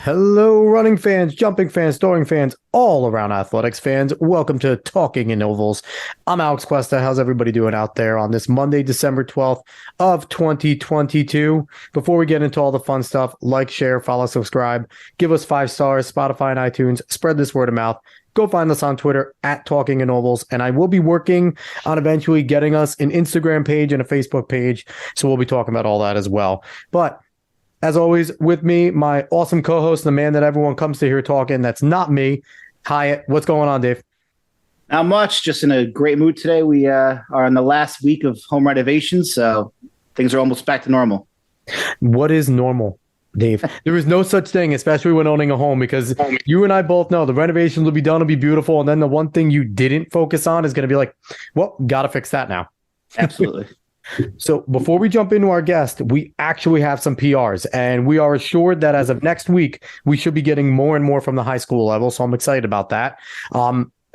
Hello, running fans, jumping fans, throwing fans, all around athletics fans. Welcome to Talking in Ovals. I'm Alex Cuesta. How's everybody doing out there on this Monday, December 12th of 2022? Before we get into all the fun stuff, like, share, follow, subscribe, give us 5 stars, Spotify and iTunes, spread this word of mouth. Go find us on Twitter at Talking in Ovals, and I will be working on eventually getting us an Instagram page and a Facebook page, so we'll be talking about all that as well. But as always, with me, my awesome co-host, the man that everyone comes to hear talking, that's not me, Hyatt. What's going on, Dave? Not much, just in a great mood today. We are in the last week of home renovations, so things are almost back to normal. What is normal, Dave? There is no such thing, especially when owning a home, because you and I both know the renovations will be done, will be beautiful, and then the one thing you didn't focus on is going to be like, well, got to fix that now. Absolutely. So before we jump into our guest, we actually have some PRs, and we are assured that as of next week, we should be getting more and more from the high school level. So I'm excited about that.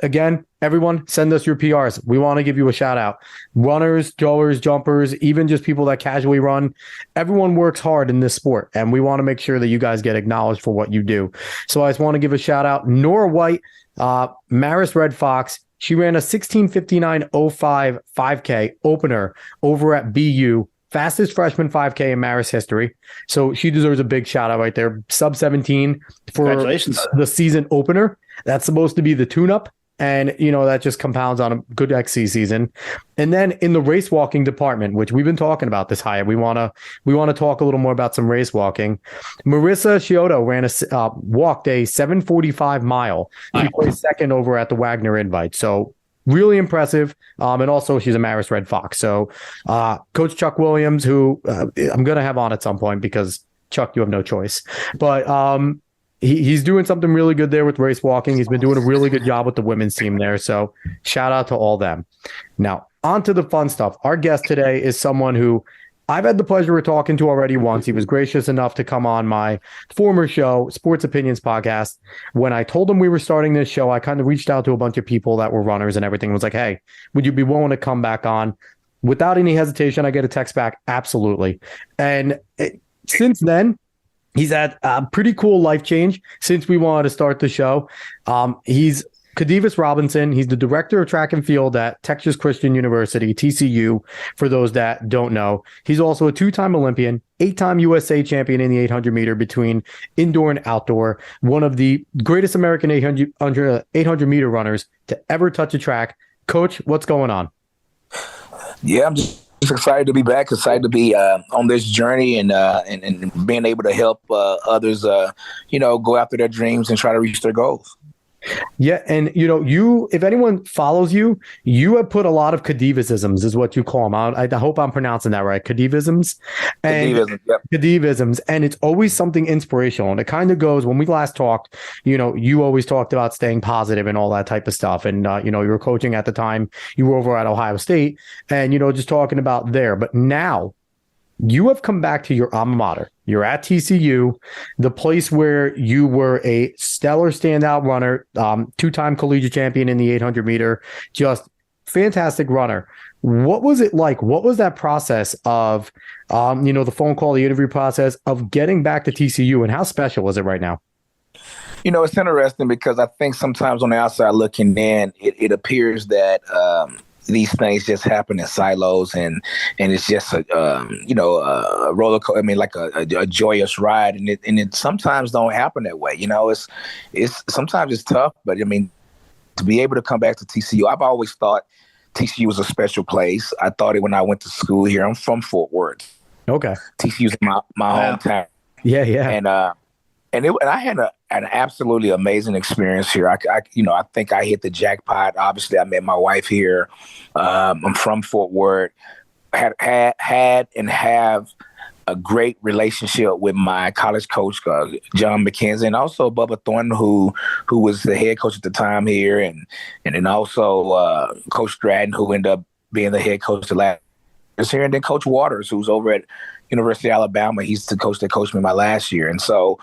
Again, everyone, send us your PRs. We want to give you a shout out. Runners, goers, jumpers, even just people that casually run. Everyone works hard in this sport, and we want to make sure that you guys get acknowledged for what you do. So I just want to give a shout out. Nora White, Marist Red Fox. She ran a 16:59:05 5K opener over at BU, fastest freshman 5K in Marist history. So she deserves a big shout out right there. Sub 17 for Congratulations. The season opener. That's supposed to be the tune-up. And, you know, that just compounds on a good XC season. And then in the race walking department, which we've been talking about this high, we want to talk a little more about some race walking. Marissa Scioto walked a 7:45 mile. She placed second over at the Wagner Invite. So really impressive. And also she's a Marist Red Fox. So Coach Chuck Williams, who I'm going to have on at some point because Chuck, you have no choice. But he's doing something really good there with race walking. He's been doing a really good job with the women's team there. So shout out to all them. Now, on to the fun stuff. Our guest today is someone who I've had the pleasure of talking to already once. He was gracious enough to come on my former show, Sports Opinions Podcast. When I told him we were starting this show, I kind of reached out to a bunch of people that were runners and everything. Was like, hey, would you be willing to come back on? Without any hesitation, I get a text back. Absolutely. And since then, he's had a pretty cool life change since we wanted to start the show. He's Khadevis Robinson. He's the director of track and field at Texas Christian University, TCU, for those that don't know. He's also a 2-time Olympian, 8-time USA champion in the 800 meter between indoor and outdoor, one of the greatest American 800 meter runners to ever touch a track. Coach, what's going on? Yeah, I'm just excited to be back, excited to be on this journey and being able to help others, go after their dreams and try to reach their goals. Yeah, and if anyone follows you, you have put a lot of Khadevisms, is what you call them. I hope I'm pronouncing that right. Khadevisms. Khadevisms, and it's always something inspirational. And it kind of goes, when we last talked, you always talked about staying positive and all that type of stuff. And you were coaching at the time. You were over at Ohio State, and just talking about there. But now you have come back to your alma mater. You're at TCU, the place where you were a stellar standout runner, 2-time collegiate champion in the 800 meter, just fantastic runner. What was it like? What was that process of, the phone call, the interview process of getting back to TCU, and how special was it right now? It's interesting because I think sometimes on the outside looking in, it appears that these things just happen in silos, and it's just a roller coaster. I mean, like a joyous ride, and it sometimes don't happen that way. It's sometimes it's tough, but I mean, to be able to come back to TCU, I've always thought TCU was a special place. I thought it when I went to school here. I'm from Fort Worth. Okay, TCU's my hometown. Yeah, and I had an absolutely amazing experience here. I think I hit the jackpot. Obviously, I met my wife here. I'm from Fort Worth. Had and have a great relationship with my college coach, John McKenzie, and also Bubba Thornton, who was the head coach at the time here, and then also Coach Stratton, who ended up being the head coach the last year, and then Coach Waters, who's over at University of Alabama. He's the coach that coached me my last year. And so,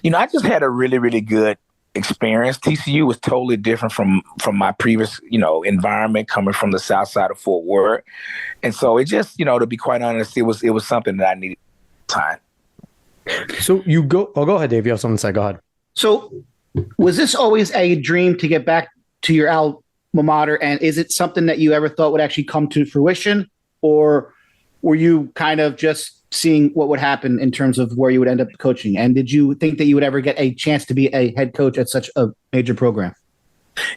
I just had a really, really good experience. TCU was totally different from my previous, environment coming from the south side of Fort Worth. And so it just, to be quite honest, it was something that I needed time. So you go. Oh, go ahead, Dave. You have something to say. Go ahead. So, was this always a dream to get back to your alma mater? And is it something that you ever thought would actually come to fruition? Or were you kind of just seeing what would happen in terms of where you would end up coaching? And did you think that you would ever get a chance to be a head coach at such a major program?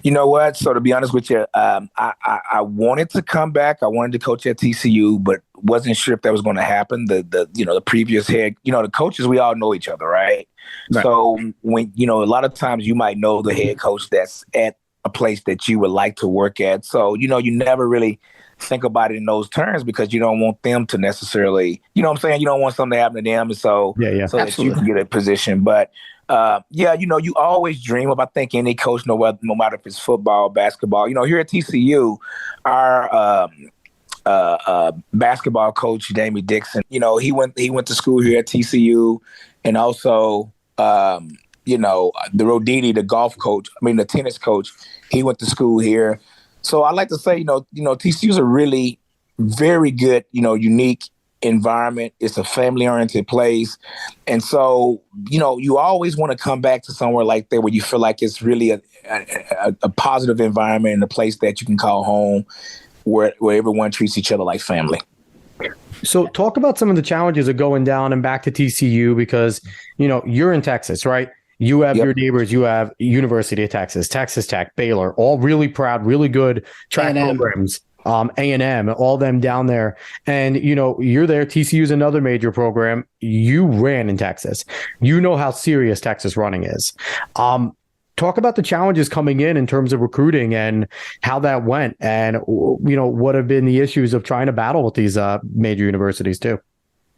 You know what? So to be honest with you, I wanted to come back. I wanted to coach at TCU, but wasn't sure if that was going to happen. The previous head, the coaches, we all know each other, right? So when, a lot of times you might know the head coach that's at a place that you would like to work at. So, you never really think about it in those terms because you don't want them to necessarily, you know what I'm saying? You don't want something to happen to them. And so, so that you can get a position. But you always dream of, I think any coach, no matter if it's football, basketball, here at TCU, our basketball coach, Jamie Dixon, he went to school here at TCU, and also, the Rodini, the tennis coach, he went to school here. So I like to say, TCU is a really very good, unique environment. It's a family-oriented place. And so, you always want to come back to somewhere like that where you feel like it's really a positive environment and a place that you can call home where everyone treats each other like family. So talk about some of the challenges of going down and back to TCU because, you're in Texas, right? You have your neighbors. You have University of Texas, Texas Tech, Baylor, all really proud, really good track programs. A&M, all them down there. And, you're there. TCU is another major program. You ran in Texas. You know how serious Texas running is. Talk about the challenges coming in terms of recruiting and how that went and, what have been the issues of trying to battle with these major universities too.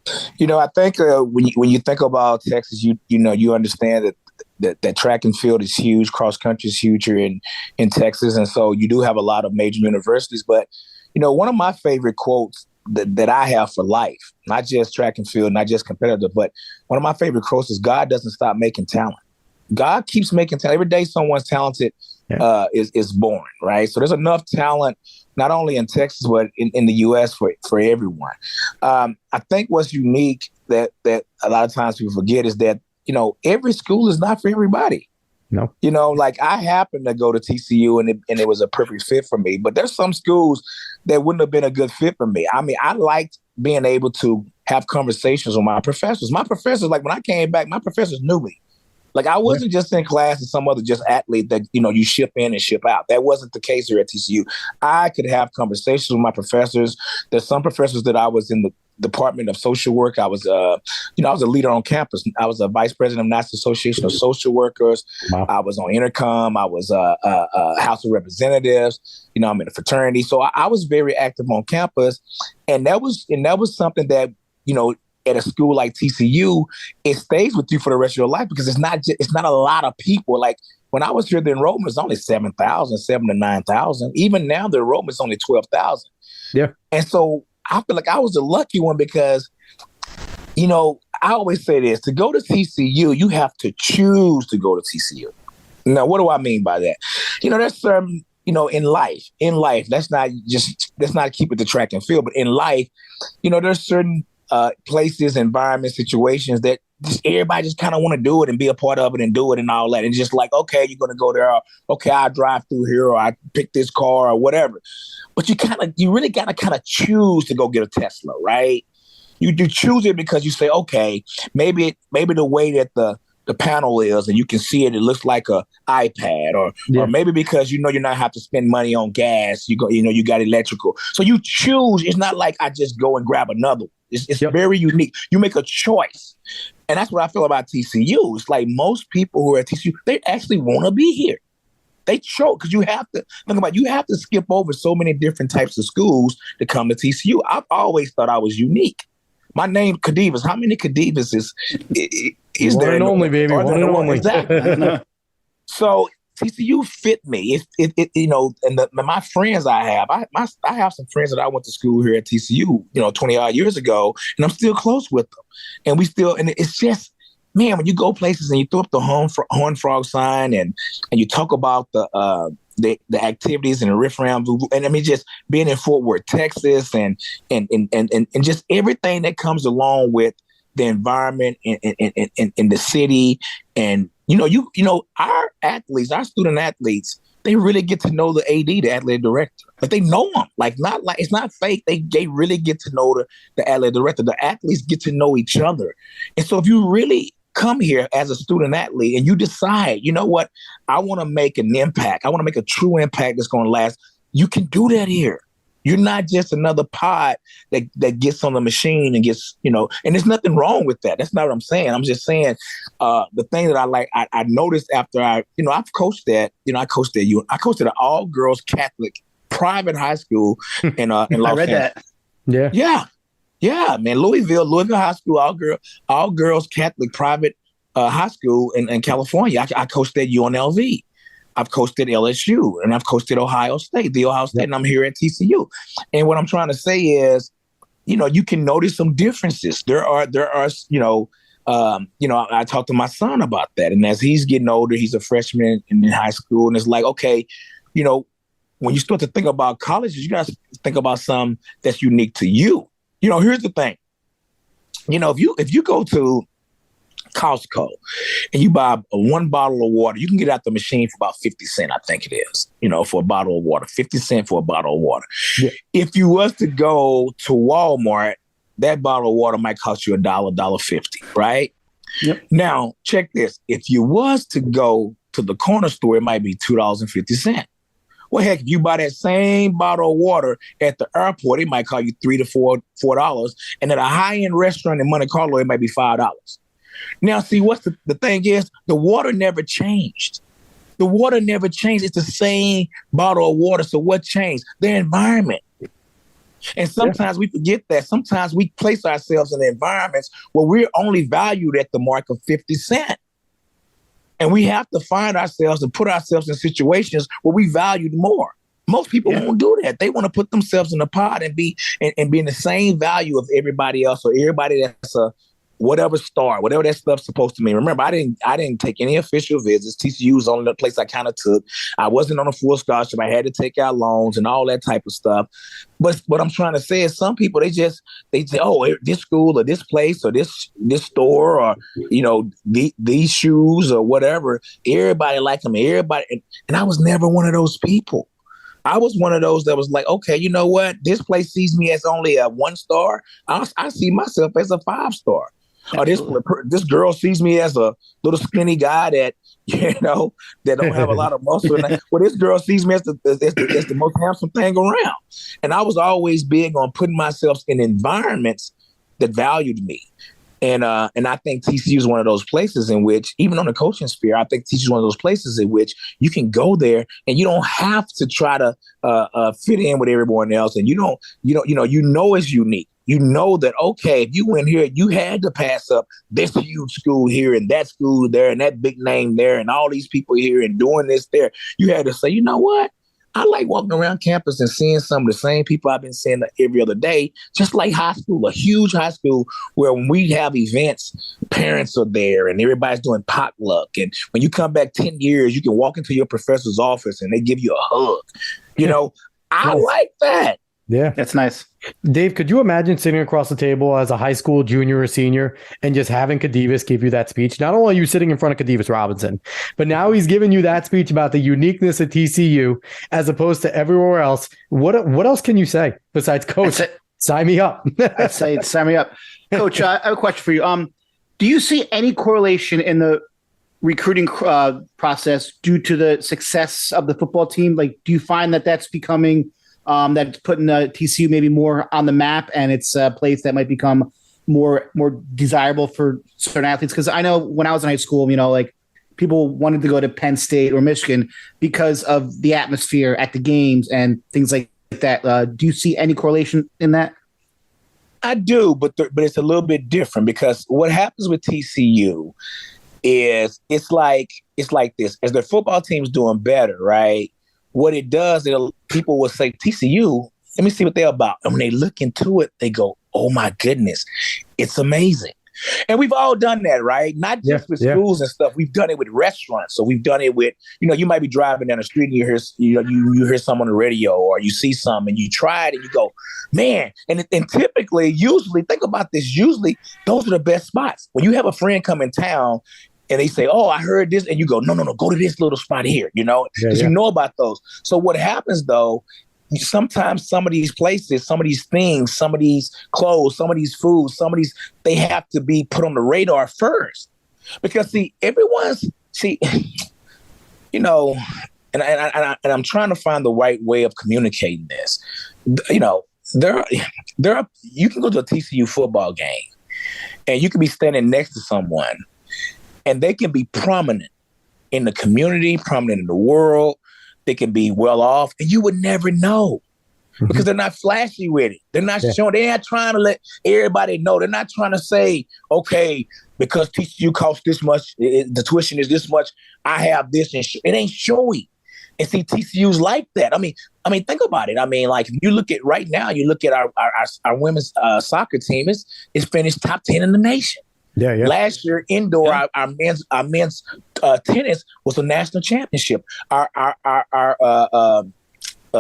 I think when you think about Texas, you understand that track and field is huge, cross country is huge here in Texas, and so you do have a lot of major universities. But one of my favorite quotes that I have for life, not just track and field, not just competitive, but one of my favorite quotes is God doesn't stop making talent. God keeps making talent. Every day someone's talented is born, right? So there's enough talent not only in Texas but in the U.S. for everyone. I think what's unique that a lot of times people forget is that every school is not for everybody. No. Like I happened to go to TCU and it was a perfect fit for me, but there's some schools that wouldn't have been a good fit for me. I mean, I liked being able to have conversations with my professors. My professors, like when I came back, my professors knew me. Like I wasn't just in class as some other just athlete that, you ship in and ship out. That wasn't the case here at TCU. I could have conversations with my professors. There's some professors that I was in the Department of Social Work. I was, I was a leader on campus. I was a vice president of National Association of Social Workers. Wow. I was on Intercom. I was House of Representatives. I'm in a fraternity. So I was very active on campus. And that was something that, at a school like TCU, it stays with you for the rest of your life because it's not a lot of people. Like when I was here, the enrollment was only 7,000, 7,000 to 9,000. Even now, the enrollment is only 12,000. Yeah. And so I feel like I was a lucky one because, I always say this, to go to TCU, you have to choose to go to TCU. Now, what do I mean by that? There's some, in life, let's not keep it to track and field, but in life, there's certain places, environments, situations that everybody just kind of want to do it and be a part of it and do it and all that. And just like, okay, you're going to go there. Or, okay, I'll drive through here or I pick this car or whatever. But you really got to kind of choose to go get a Tesla, right? You choose it because you say, okay, maybe the way that the panel is and you can see it, it looks like a iPad or maybe because you're not have to spend money on gas, you got electrical. So you choose. It's not like I just go and grab another. It's very unique. You make a choice. And that's what I feel about TCU. It's like most people who are at TCU, they actually want to be here. They choke because you have to skip over so many different types of schools to come to TCU. I've always thought I was unique. My name, Khadevis. How many Khadevis is one there? And only, baby. One and only. Exactly. So TCU fit me. And my friends I have some friends that I went to school here at TCU, 20 odd years ago, and I'm still close with them. And it's just, man, when you go places and you throw up the horn frog sign and you talk about the activities and the riff round, and I mean just being in Fort Worth, Texas, and just everything that comes along with the environment in the city. And, our athletes, our student athletes, they really get to know the AD, the athletic director. Like they know them. Not like it's not fake. They really get to know the athletic director. The athletes get to know each other. And so if you really come here as a student athlete and you decide, you know what, I want to make an impact. I want to make a true impact that's going to last. You can do that here. You're not just another pod that gets on the machine and gets, and there's nothing wrong with that. That's not what I'm saying. I'm just saying the thing that I noticed after I've coached at an all girls Catholic private high school in Los Angeles. I read that. Yeah. Yeah, man. Louisville High School, all girls Catholic private high school in California. I coached at UNLV. I've coached at LSU and I've coached at Ohio State, and I'm here at TCU. And what I'm trying to say is, you can notice some differences. There are, I talked to my son about that. And as he's getting older, he's a freshman in high school. And it's like, okay, when you start to think about colleges, you got to think about something that's unique to you. Here's the thing. If you go to Costco and you buy one bottle of water, you can get out the machine for about 50 cents, I think it is, for a bottle of water, 50 cents for a bottle of water. Yeah. If you was to go to Walmart, that bottle of water might cost you $1, $1.50, right? Yep. Now, check this. If you was to go to the corner store, it might be $2.50. Well, heck, if you buy that same bottle of water at the airport, it might cost you $3 to $4. And at a high-end restaurant in Monte Carlo, it might be $5. Now, see, what's the thing is, the water never changed. The water never changed. It's the same bottle of water. So what changed? The environment. And sometimes we forget that. Sometimes we place ourselves in environments where we're only valued at the mark of 50 cents. And we have to find ourselves and put ourselves in situations where we valued more. Most people won't do that. They want to put themselves in a pod and be in the same value of everybody else, or everybody that's a whatever star, whatever that stuff's supposed to mean. Remember, I didn't take any official visits. TCU was the only place I kind of took. I wasn't on a full scholarship. I had to take out loans and all that type of stuff. But what I'm trying to say is some people, they say, oh, this school or this place or this store or, these shoes or whatever, everybody like them, everybody. And I was never one of those people. I was one of those that was like, okay, you know what? This place sees me as only a 1-star. I see myself as a 5-star. Or this girl sees me as a little skinny guy that don't have a lot of muscle. Well, this girl sees me as the most handsome thing around. And I was always big on putting myself in environments that valued me. And I think TCU is one of those places in which, even on the coaching sphere, I think TCU is one of those places in which you can go there and you don't have to try to fit in with everyone else. And you know it's unique. You know that, okay, if you went here, you had to pass up this huge school here and that school there and that big name there and all these people here and doing this there. You had to say, you know what? I like walking around campus and seeing some of the same people I've been seeing every other day, just like high school, a huge high school where when we have events, parents are there and everybody's doing potluck. And when you come back 10 years, you can walk into your professor's office and they give you a hug. I like that. Yeah. That's nice. Dave, could you imagine sitting across the table as a high school junior or senior and just having Khadevis give you that speech? Not only are you sitting in front of Khadevis Robinson, but now he's giving you that speech about the uniqueness of TCU as opposed to everywhere else. What else can you say besides, Coach, sign me up? I'd say sign me up. Coach, I have a question for you. Do you see any correlation in the recruiting process due to the success of the football team? Like, do you find that that's becoming that's putting TCU maybe more on the map, and it's a place that might become more desirable for certain athletes? Because I know when I was in high school, like people wanted to go to Penn State or Michigan because of the atmosphere at the games and things like that. Do you see any correlation in that? I do, but it's a little bit different because what happens with TCU is it's like this. As their football team's doing better, right? What it does, people will say, TCU, let me see what they're about. And when they look into it, they go, oh my goodness, it's amazing. And we've all done that, right? Not just with schools and stuff. We've done it with restaurants. So we've done it with, you might be driving down the street and you hear, you hear some on the radio, or you see some and you try it and you go, man. And typically, usually, think about this. Usually, those are the best spots. When you have a friend come in town and they say, oh, I heard this. And you go, no, go to this little spot here, because you know about those. So what happens, though, sometimes some of these places, some of these things, some of these clothes, some of these foods, they have to be put on the radar first. Because, and I'm trying to find the right way of communicating this. There are, you can go to a TCU football game and you can be standing next to someone and they can be prominent in the community, prominent in the world. They can be well off, and you would never know because they're not flashy with it. They're not showing. They're not trying to let everybody know. They're not trying to say, okay, because TCU costs this much, the tuition is this much, I have this, and it ain't showy. And see, TCU's like that. I mean, think about it. I mean, like you look at right now, you look at our women's soccer team. It's finished top 10 in the nation. Yeah. Last year, indoor, our men's tennis was a national championship. Our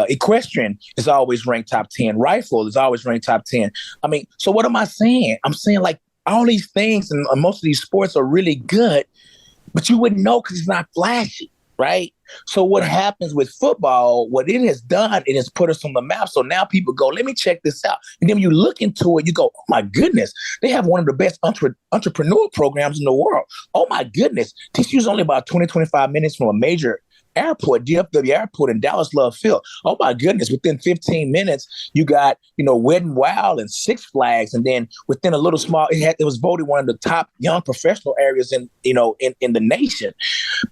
equestrian is always ranked top 10. Rifle is always ranked top 10. I mean, so what am I saying? I'm saying like all these things and most of these sports are really good, but you wouldn't know because it's not flashy, right? So what happens with football, what it has done, it has put us on the map. So now people go, let me check this out. And then when you look into it, you go, oh my goodness, they have one of the best entrepreneur programs in the world. Oh my goodness. TCU's only about 20, 25 minutes from a major airport, DFW airport in Dallas Love Field. Oh my goodness. Within 15 minutes, you got, Wet n Wild and Six Flags. And then within a little small, it was voted one of the top young professional areas in the nation.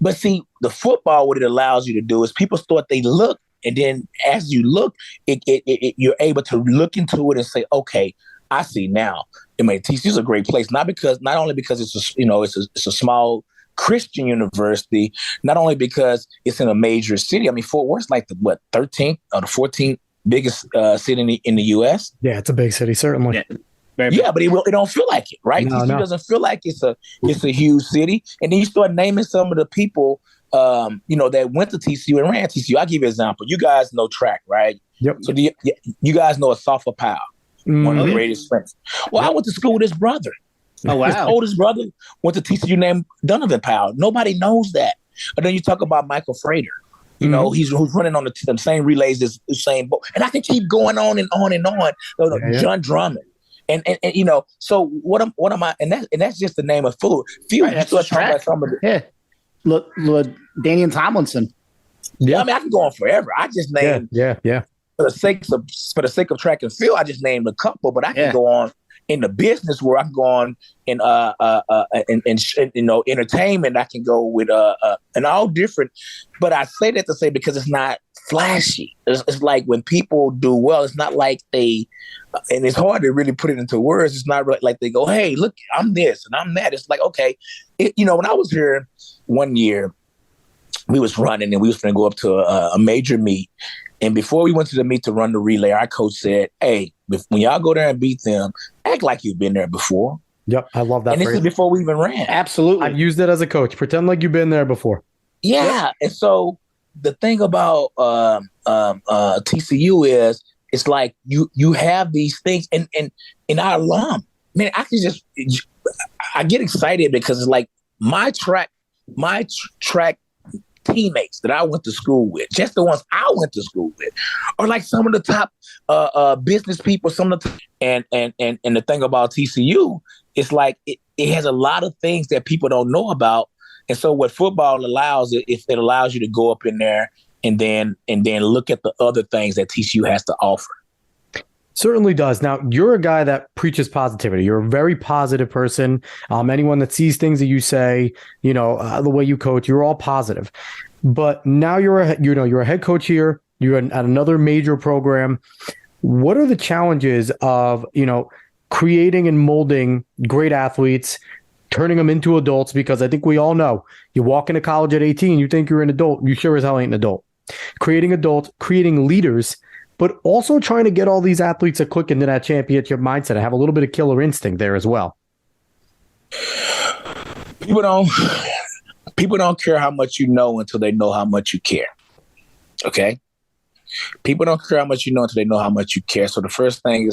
But see, the football, what it allows you to do is people thought they look. And then as you look, you're able to look into it and say, okay, I see now. I mean, TCU's a great place, not only because it's a small Christian university, not only because it's in a major city. I mean, Fort Worth's like the 13th or the 14th biggest city in the U.S. Yeah, it's a big city, certainly. Yeah, but it don't feel like it, right? TCU doesn't feel like it's a huge city. And then you start naming some of the people, that went to TCU and ran TCU. I'll give you an example. You guys know track, right? Yep. So you guys know Asafa Powell, one of the greatest sprints. Well, I went to school with his brother. Oh, wow. His oldest brother went to TCU named Donovan Powell. Nobody knows that. And then you talk about Michael Frater. He's running on the same relays as Usain Bolt. And I can keep going on and on and on. John Drummond. And so what am I? And that's just the name of food. Right, that's the track. Look, Daniel Tomlinson. Yeah, I mean, I can go on forever. I just named. Yeah. For the sake of track and field, I just named a couple, but I can go on. In the business where I can go on in entertainment, I can go with and all different. But I say that to say because it's not flashy. It's like when people do well, it's not like and it's hard to really put it into words. It's not like they go, hey, look, I'm this and I'm that. It's like, okay, when I was here one year, we was running and we was going to go up to a major meet. And before we went to the meet to run the relay, our coach said, hey, when y'all go there and beat them, act like you've been there before. Yep, I love that. And this is before we even ran. Absolutely. I've used it as a coach. Pretend like you've been there before. Yeah. Yep. And so the thing about TCU is it's like you have these things and our alum, man, I get excited because it's like my track teammates that I went to school with, just the ones I went to school with, are like some of the top business people. And the thing about TCU, it's like it has a lot of things that people don't know about. And so what football allows, it allows you to go up in there and then look at the other things that TCU has to offer. Certainly does. Now, you're a guy that preaches positivity. You're a very positive person. Anyone that sees things that you say, the way you coach, you're all positive. But now you're a head coach here. You're at another major program. What are the challenges of, creating and molding great athletes, turning them into adults? Because I think we all know you walk into college at 18, you think you're an adult. You sure as hell ain't an adult. Creating adults, creating leaders, but also trying to get all these athletes to click into that championship mindset and have a little bit of killer instinct there as well. People don't people don't care how much you know until they know how much you care. Okay? People don't care how much you know until they know how much you care. So the first thing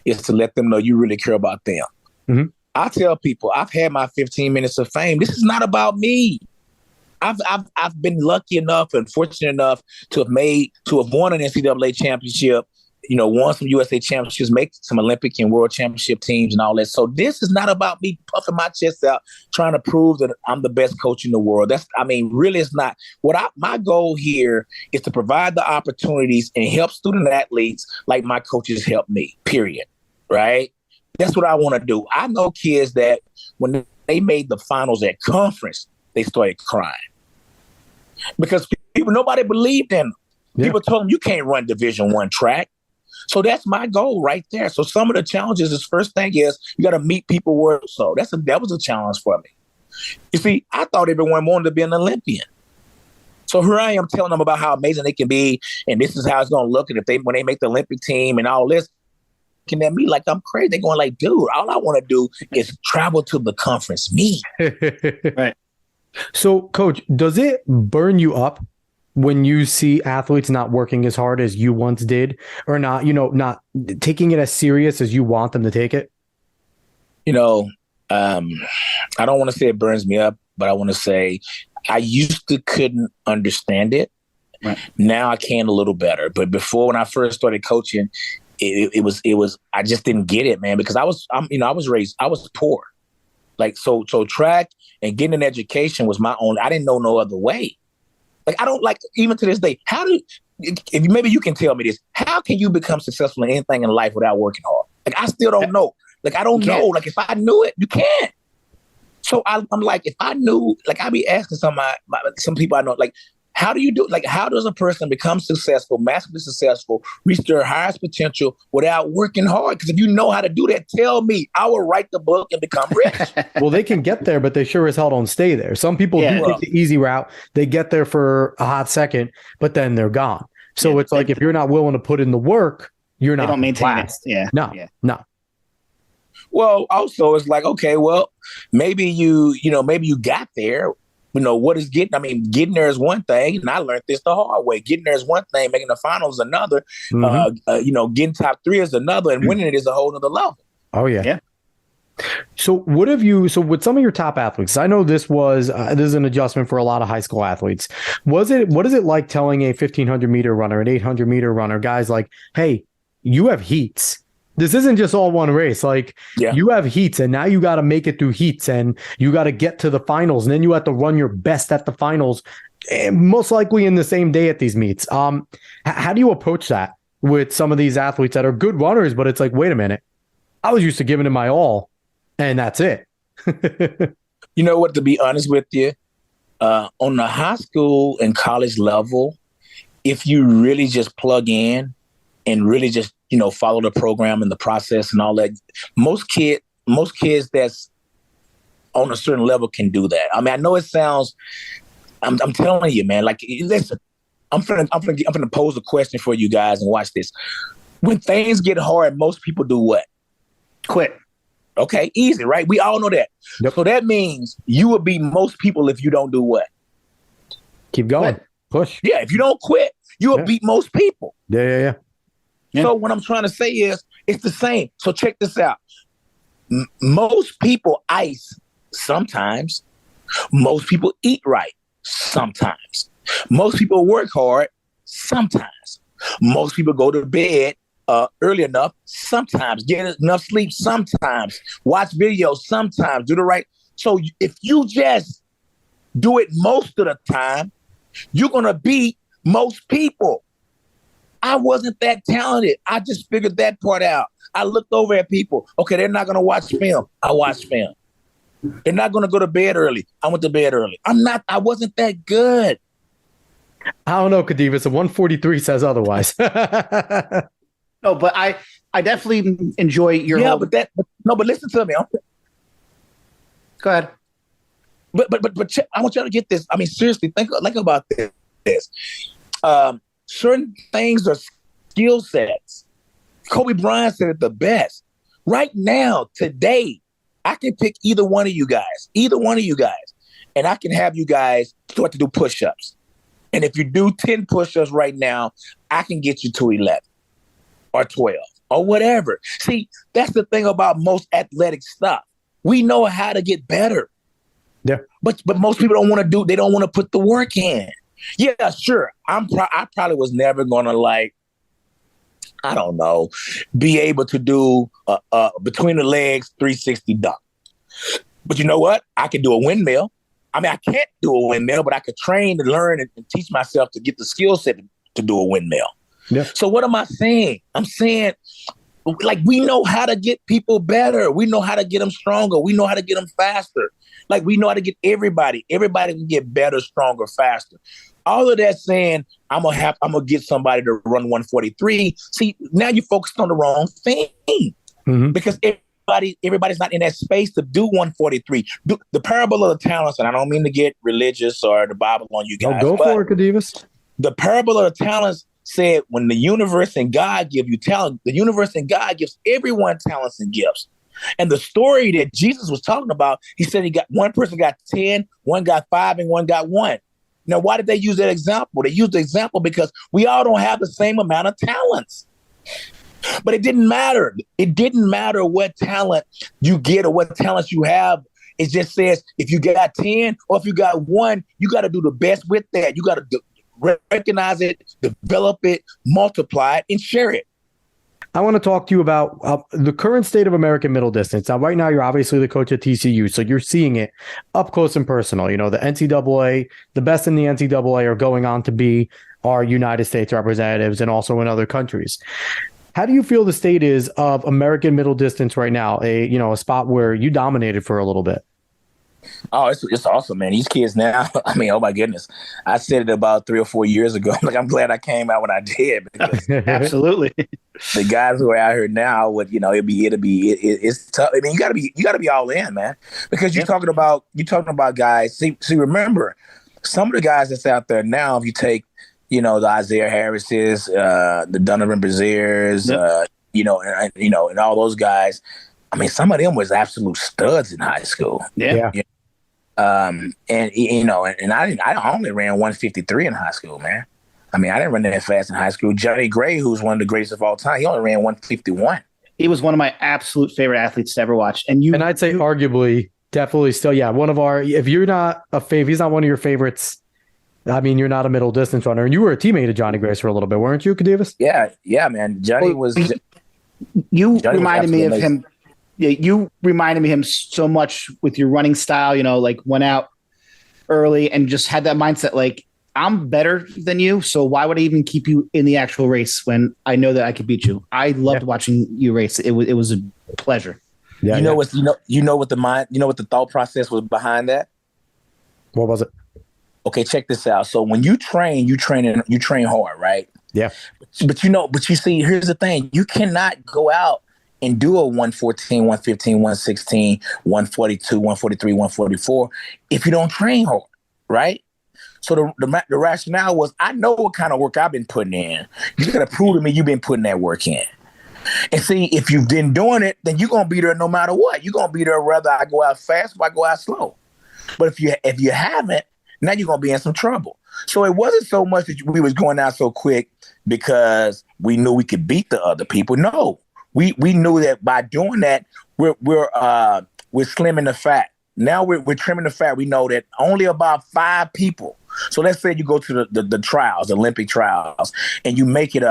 is to let them know you really care about them. Mm-hmm. I tell people, I've had my 15 minutes of fame. This is not about me. I've been lucky enough and fortunate enough to have won an NCAA championship, won some USA championships, make some Olympic and world championship teams and all that. So this is not about me puffing my chest out, trying to prove that I'm the best coach in the world. Really it's not. My goal here is to provide the opportunities and help student athletes like my coaches help me, period. Right? That's what I want to do. I know kids that when they made the finals at conference, they started crying because nobody believed in them. Yeah. People told them you can't run Division I track. So that's my goal right there. So some of the challenges, the first thing is you got to meet people where so that was a challenge for me. You see, I thought everyone wanted to be an Olympian. So here I am telling them about how amazing they can be, and this is how it's going to look. And when they make the Olympic team and all this, looking at me like I'm crazy. They're going like, dude, all I want to do is travel to the conference. Me. Right. So, Coach, does it burn you up when you see athletes not working as hard as you once did, or not taking it as serious as you want them to take it? I don't want to say it burns me up, but I want to say I used to couldn't understand it. Right. Now I can a little better. But before, when I first started coaching, it was I just didn't get it, man, because I was poor. Like, so track and getting an education was my own. I didn't know no other way. Like, I don't like, even to this day, maybe you can tell me this, how can you become successful in anything in life without working hard? Like, I still don't know. Like, I don't know. Like, if I knew it, you can't. So I'm like, if I knew, like, I'd be asking some people I know, like, how do you do? Like, how does a person become successful, massively successful, reach their highest potential without working hard? Because if you know how to do that, tell me. I will write the book and become rich. Well, they can get there, but they sure as hell don't stay there. Some people do take the easy route. They get there for a hot second, but then they're gone. So it's like, if you're not willing to put in the work, you're not. They don't maintain it. Yeah. No. Well, also it's like, okay, well, maybe you got there. What is getting there is one thing, and I learned this the hard way. Getting there is one thing, making the finals is another. Mm-hmm. Getting top 3 is another, and winning it is a whole nother level. Oh yeah. So with some of your top athletes, I know this is an adjustment for a lot of high school athletes. What is it like telling a 1,500 meter runner, an 800 meter runner, guys like, hey, you have heats. This isn't just all one race. Like, you have heats, and now you got to make it through heats, and you got to get to the finals, and then you have to run your best at the finals, most likely in the same day at these meets. How do you approach that with some of these athletes that are good runners, but it's like, wait a minute, I was used to giving it my all, and that's it. You know what, to be honest with you, on the high school and college level, if you really just plug in and really just follow the program and the process and all that, most kids that's on a certain level can do that. I mean, I know it sounds, I'm telling you, man, like, listen, I'm gonna pose a question for you guys and watch this. When things get hard, most people do what? Quit. Okay, easy, right? We all know that. Yep. So that means you will beat most people if you don't do what? Keep going. Push. Yeah, if you don't quit, you will beat most people. Yeah. So what I'm trying to say is it's the same. So check this out. Most people ice sometimes. Most people eat right sometimes. Most people work hard sometimes. Most people go to bed early enough sometimes. Get enough sleep sometimes. Watch videos sometimes. Do the right. So if you just do it most of the time, you're going to beat most people. I wasn't that talented. I just figured that part out. I looked over at people. Okay, they're not going to watch film. I watched film. They're not going to go to bed early. I went to bed early. I wasn't that good. I don't know, Khadevis. A 143 says otherwise. No, but I definitely enjoy your but listen to me. Go ahead. But I want y'all to get this. I mean, seriously, think about this. Certain things are skill sets. Kobe Bryant said it the best. Right now, today, I can pick either one of you guys, and I can have you guys start to do push-ups. And if you do 10 push-ups right now, I can get you to 11 or 12 or whatever. See, that's the thing about most athletic stuff. We know how to get better. Yeah. But most people they don't want to put the work in. Yeah, sure. I probably was never going to, like, I don't know, be able to do between the legs 360 dunk. But you know what? I can do a windmill. I mean, I can't do a windmill, but I could train and learn and teach myself to get the skill set to do a windmill. Yeah. So what am I saying? I'm saying, like, we know how to get people better. We know how to get them stronger. We know how to get them faster. Like, we know how to get everybody. Everybody can get better, stronger, faster. All of that saying, I'm gonna get somebody to run 143. See, now you focused on the wrong thing. Mm-hmm. Because everybody's not in that space to do 143. The parable of the talents, and I don't mean to get religious or the Bible on you guys. Go for it, Khadevis. The parable of the talents said, when the universe and God give you talent, the universe and God gives everyone talents and gifts. And the story that Jesus was talking about, he said one person got 10, one got 5, and one got 1. Now, why did they use that example? They used the example because we all don't have the same amount of talents. But it didn't matter. It didn't matter what talent you get or what talents you have. It just says if you got 10 or if you got 1, you got to do the best with that. You got to recognize it, develop it, multiply it, and share it. I want to talk to you about the current state of American middle distance. Now, right now, you're obviously the coach at TCU, so you're seeing it up close and personal. You know, the NCAA, the best in the NCAA are going on to be our United States representatives and also in other countries. How do you feel the state is of American middle distance right now? A spot where you dominated for a little bit. Oh, it's awesome, man. These kids now, I mean, oh my goodness. I said it about 3 or 4 years ago. Like, I'm glad I came out when I did. Because absolutely. The guys who are out here now it's tough. I mean, you gotta be all in, man. Because you're talking about guys. See, remember, some of the guys that's out there now, if you take, the Isaiah Harrises, the Donovan Braziers, and all those guys. I mean, some of them was absolute studs in high school. Yeah. And I only ran 153 in high school, man. I mean, I didn't run that fast in high school. Johnny Gray, who's one of the greatest of all time, he only ran 151. He was one of my absolute favorite athletes to ever watch. And I'd say arguably, definitely still, one of our, if you're not he's not one of your favorites, I mean, you're not a middle distance runner. And you were a teammate of Johnny Grace for a little bit, weren't you, Khadevis? Yeah, man. Johnny reminded me of him. Yeah, you reminded me of him so much with your running style, like went out early and just had that mindset, like, I'm better than you, so why would I even keep you in the actual race when I know that I could beat you? I loved watching you race. It was a pleasure. Yeah, you know what the thought process was behind that? What was it? Okay, check this out. So when you train hard, right? Yeah. But you see, here's the thing. You cannot go out and do a 114, 115, 116, 142, 143, 144 if you don't train hard, right? So the rationale was, I know what kind of work I've been putting in. You got to prove to me you've been putting that work in. And see, if you've been doing it, then you're going to be there no matter what. You're going to be there whether I go out fast or I go out slow. But if you haven't, now you're going to be in some trouble. So it wasn't so much that we was going out so quick because we knew we could beat the other people. No, we knew that by doing that, we're slimming the fat. Now we're trimming the fat. We know that only about 5 people. So let's say you go to the trials, the Olympic trials, and you make it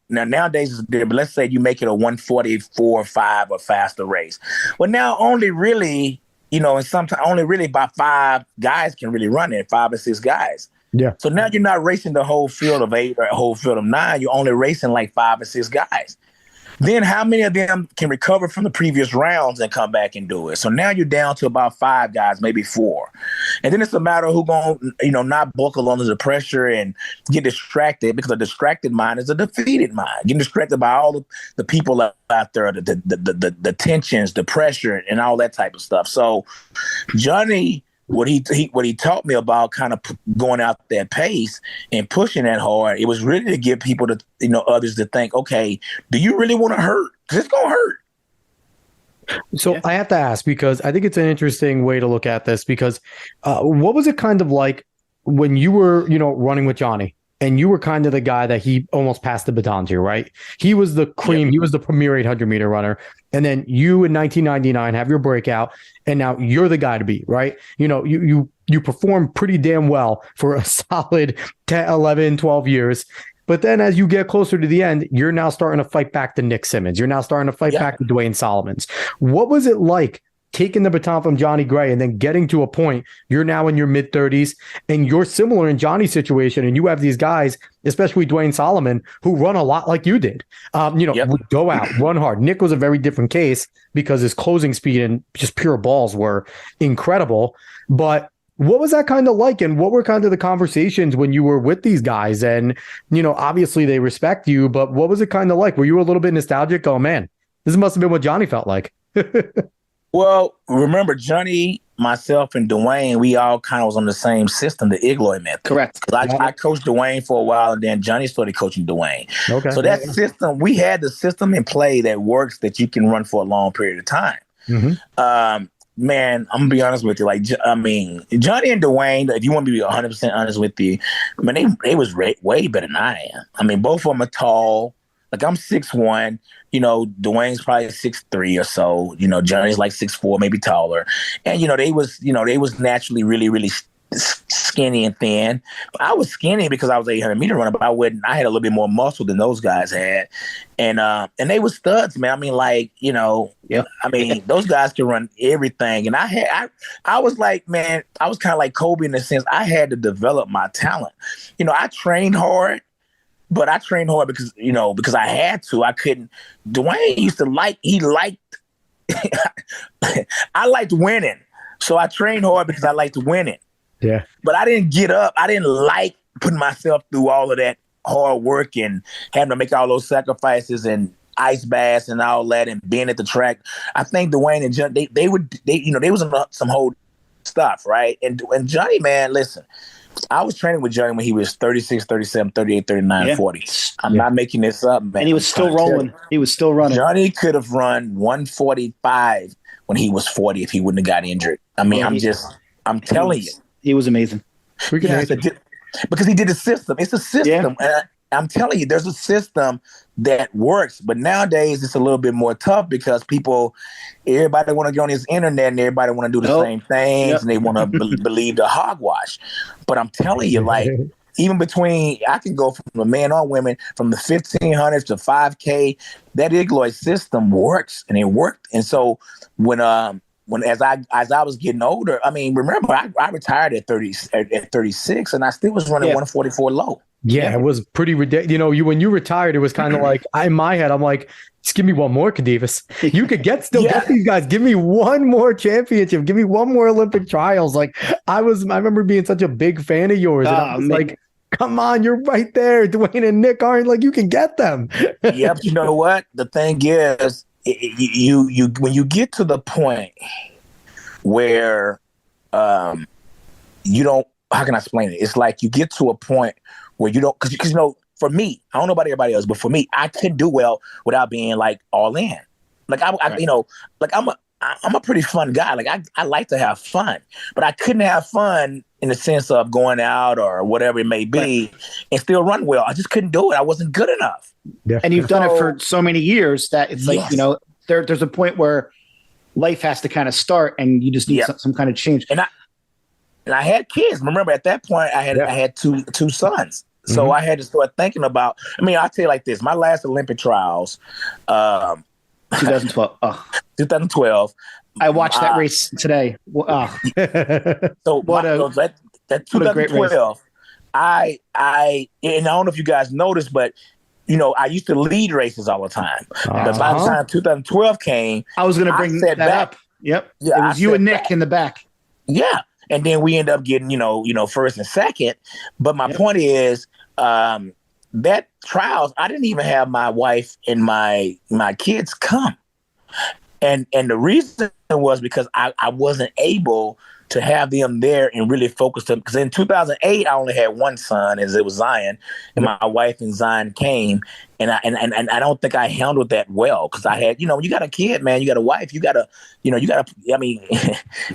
nowadays it's different, but let's say you make it a 144.5 or faster race. Well, now only really, and sometimes only really about 5 guys can really run it, 5 or 6 guys. Yeah. So now you're not racing the whole field of 8 or a whole field of 9. You're only racing like 5 or 6 guys. Then how many of them can recover from the previous rounds and come back and do it? So now you're down to about 5 guys, maybe 4. And then it's a matter of who going to, not buckle under the pressure and get distracted, because a distracted mind is a defeated mind. Getting distracted by all the people out there, the tensions, the pressure, and all that type of stuff. So Johnny, what he taught me about kind of going out that pace and pushing that hard, it was really to get people to, others to think, okay, do you really want to hurt? Because it's going to hurt. So Yeah. I have to ask because I think it's an interesting way to look at this because what was it kind of like when you were, running with Johnny and you were kind of the guy that he almost passed the baton to, right? He was the Yep. cream, he was the premier 800-meter runner. And then you in 1999 have your breakout and now you're the guy to beat, right? You perform pretty damn well for a solid 10, 11, 12 years. But then as you get closer to the end, you're now starting to fight back to Nick Simmons. You're now starting to fight Yeah. back to Dwayne Solomons. What was it like taking the baton from Johnny Gray and then getting to a point you're now in your mid 30s and you're similar in Johnny's situation and you have these guys, especially Dwayne Solomon, who run a lot like you did. Yep. Would go out, run hard. Nick was a very different case because his closing speed and just pure balls were incredible. But what was that kind of like? And what were kind of the conversations when you were with these guys? And, obviously they respect you, but what was it kind of like? Were you a little bit nostalgic? Oh, man, this must have been what Johnny felt like. Well, remember Johnny, myself, and Dwayne, we all kind of was on the same system, the Igloy method. Correct. 'Cause I coached Dwayne for a while, and then Johnny started coaching Dwayne. Okay. So that system, we had the system in play that works that you can run for a long period of time. Mm-hmm. Man, I'm gonna be honest with you. Johnny and Dwayne, if you want me to be 100% honest with you, they was way better than I am. I mean, both of them are tall. Like I'm 6'1", Dwayne's probably 6'3" or so. Johnny's like 6'4", maybe taller. And they was naturally really, really skinny and thin. I was skinny because I was 800-meter runner, but I had a little bit more muscle than those guys had. And they were studs, man. I mean, Yep. I mean, those guys can run everything. And I was like, man, I was kind of like Kobe in the sense I had to develop my talent. I trained hard. But I trained hard because I had to. I couldn't. Dwayne used to he liked, I liked winning. So I trained hard because I liked winning. Yeah. But I didn't get up. I didn't like putting myself through all of that hard work and having to make all those sacrifices and ice baths and all that and being at the track. I think Dwayne and Johnny, they was in some whole stuff, right? And Johnny, man, listen. I was training with Johnny when he was 36, 37, 38, 39, 40. I'm not making this up, man. And he was still rolling. He was still running. Johnny could have run 145 when he was 40 if he wouldn't have got injured. I mean, I'm telling you. He was amazing. Because he did a system. It's a system. Yeah. And I'm telling you, there's a system that works. But nowadays, it's a little bit more tough because everybody want to get on this internet and everybody want to do the same things and they want to believe the hogwash. But I'm telling you, even between, I can go from the men or women, from the 1,500 to 5K, that Igloy system works and it worked. And so as I was getting older, I mean, remember, I retired at 36 and I still was running 144 low. Yeah, it was pretty ridiculous. When you retired, it was kind of like in my head, I'm like, just give me one more, Khadevis. You could get these guys. Give me one more championship. Give me one more Olympic trials. Like I remember being such a big fan of yours. And I was like, come on, you're right there. Dwayne and Nick aren't like you can get them. Yep. You know what? The thing is, you when you get to the point where you don't, how can I explain it? It's like you get to a point where you don't, because for me, I don't know about everybody else, but for me, I couldn't do well without being like all in. Like I'm a pretty fun guy. Like I like to have fun, but I couldn't have fun in the sense of going out or whatever it may be and still run well. I just couldn't do it. I wasn't good enough. Yeah. And you've done it for so many years that it's like, there's a point where life has to kind of start and you just need some kind of change. And I had kids. Remember, at that point, I had two sons. So I had to start thinking about, I'll tell you like this. My last Olympic trials, 2012. 2012. I watched that race today. So that 2012, I don't know if you guys noticed, but I used to lead races all the time. But by the time 2012 came, I was going to bring that up. Yep. Yeah, it was you and Nick in the back. Yeah. And then we end up getting, first and second. But my point is, that trials, I didn't even have my wife and my kids come. And the reason was because I wasn't able to have them there and really focus them. Because in 2008, I only had one son, as it was Zion, and my wife and Zion came, and I don't think I handled that well because I had, you got a kid, man, you got a wife, you got to, I mean, you